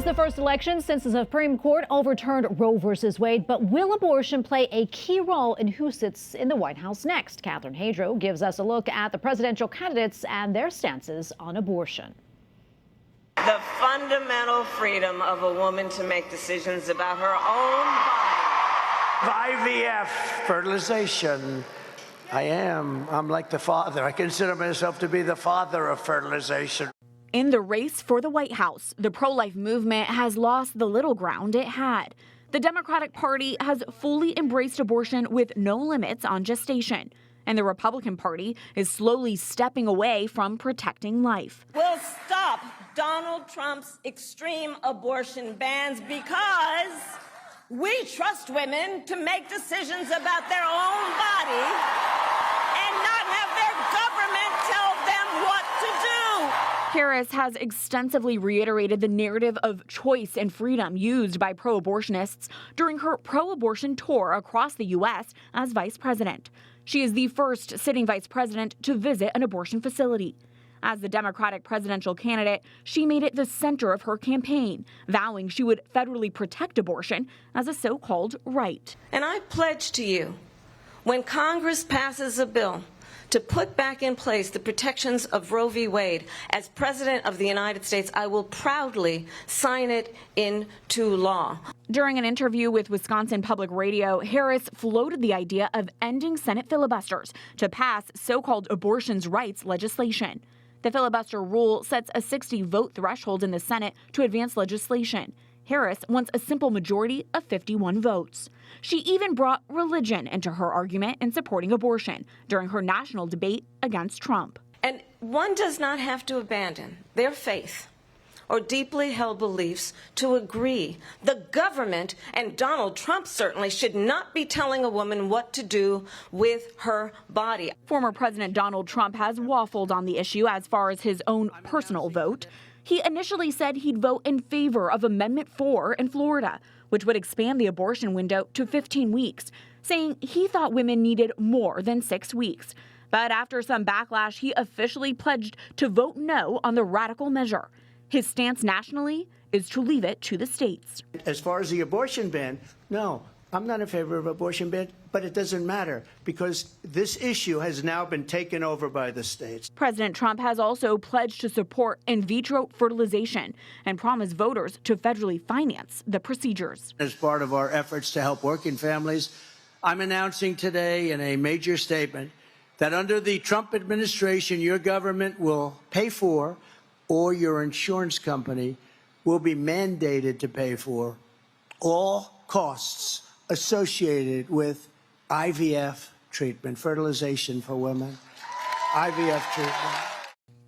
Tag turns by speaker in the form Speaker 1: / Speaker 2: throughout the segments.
Speaker 1: the first election since the Supreme Court overturned Roe versus Wade. But will abortion play a key role in who sits in the White House next? Catherine Hadro gives us a look at the presidential candidates and their stances on abortion.
Speaker 2: The fundamental freedom of a woman to make decisions about her own body.
Speaker 3: IVF, fertilization. I'm like the father. I consider myself to be the father of fertilization.
Speaker 4: In the race for the White House, the pro-life movement has lost the little ground it had. The Democratic Party has fully embraced abortion with no limits on gestation. And the Republican Party is slowly stepping away from protecting life.
Speaker 2: We'll stop Donald Trump's extreme abortion bans because we trust women to make decisions about their own body and not have their government tell them what to do.
Speaker 4: Harris has extensively reiterated the narrative of choice and freedom used by pro-abortionists during her pro-abortion tour across the U.S. as vice president. She is the first sitting vice president to visit an abortion facility. As the Democratic presidential candidate, she made it the center of her campaign, vowing she would federally protect abortion as a so-called right.
Speaker 2: And I pledge to you, when Congress passes a bill to put back in place the protections of Roe v. Wade, as President of the United States, I will proudly sign it into law.
Speaker 4: During an interview with Wisconsin Public Radio, Harris floated the idea of ending Senate filibusters to pass so-called abortions rights legislation. The filibuster rule sets a 60-vote threshold in the Senate to advance legislation. Harris wants a simple majority of 51 votes. She even brought religion into her argument in supporting abortion during her national debate against Trump.
Speaker 2: And one does not have to abandon their faith or deeply held beliefs to agree. The government, and Donald Trump certainly, should not be telling a woman what to do with her body.
Speaker 4: Former President Donald Trump has waffled on the issue as far as his own personal vote. He initially said he'd vote in favor of Amendment 4 in Florida, which would expand the abortion window to 15 weeks, saying he thought women needed more than 6 weeks. But after some backlash, he officially pledged to vote no on the radical measure. His stance nationally is to leave it to the states.
Speaker 3: As far as the abortion ban, no, I'm not in favor of abortion ban, but it doesn't matter because this issue has now been taken over by the states.
Speaker 4: President Trump has also pledged to support in vitro fertilization and promised voters to federally finance the procedures.
Speaker 3: As part of our efforts to help working families, I'm announcing today in a major statement that under the Trump administration, your government will pay for, or your insurance company will be mandated to pay for, all costs associated with IVF treatment, fertilization for women, IVF treatment.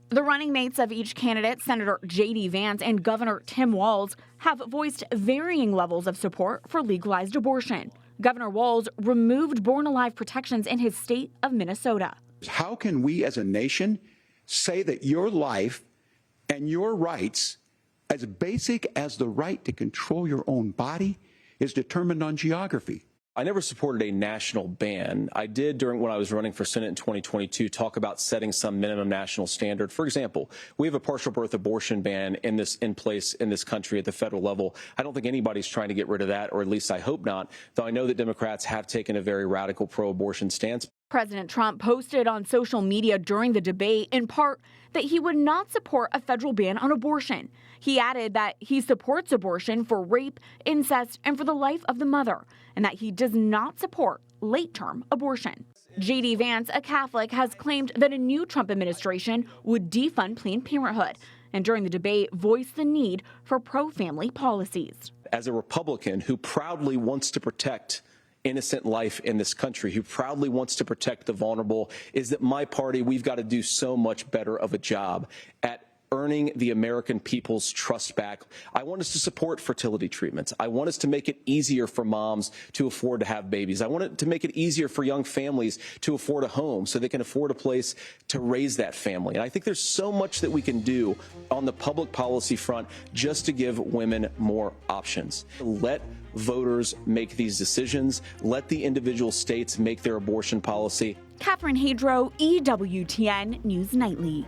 Speaker 4: The running mates of each candidate, Senator J.D. Vance and Governor Tim Walz, have voiced varying levels of support for legalized abortion. Governor Walz removed born-alive protections in his state of Minnesota.
Speaker 5: How can we as a nation say that your life and your rights, as basic as the right to control your own body, is determined on geography?
Speaker 6: I never supported a national ban. I did when I was running for Senate in 2022 talk about setting some minimum national standard. For example, we have a partial birth abortion ban in place in this country at the federal level. I don't think anybody's trying to get rid of that, or at least I hope not, though I know that Democrats have taken a very radical pro-abortion stance.
Speaker 4: President Trump posted on social media during the debate, in part, that he would not support a federal ban on abortion. He added that he supports abortion for rape, incest, and for the life of the mother, and that he does not support late-term abortion. J.D. Vance, a Catholic, has claimed that a new Trump administration would defund Planned Parenthood, and during the debate voiced the need for pro-family policies.
Speaker 6: As a Republican who proudly wants to protect innocent life in this country, who proudly wants to protect the vulnerable, is that my party, we've got to do so much better of a job at earning the American people's trust back. I want us to support fertility treatments. I want us to make it easier for moms to afford to have babies. I want it to make it easier for young families to afford a home so they can afford a place to raise that family. And I think there's so much that we can do on the public policy front just to give women more options. Let voters make these decisions. Let the individual states make their abortion policy.
Speaker 4: Catherine Hadro, EWTN News Nightly.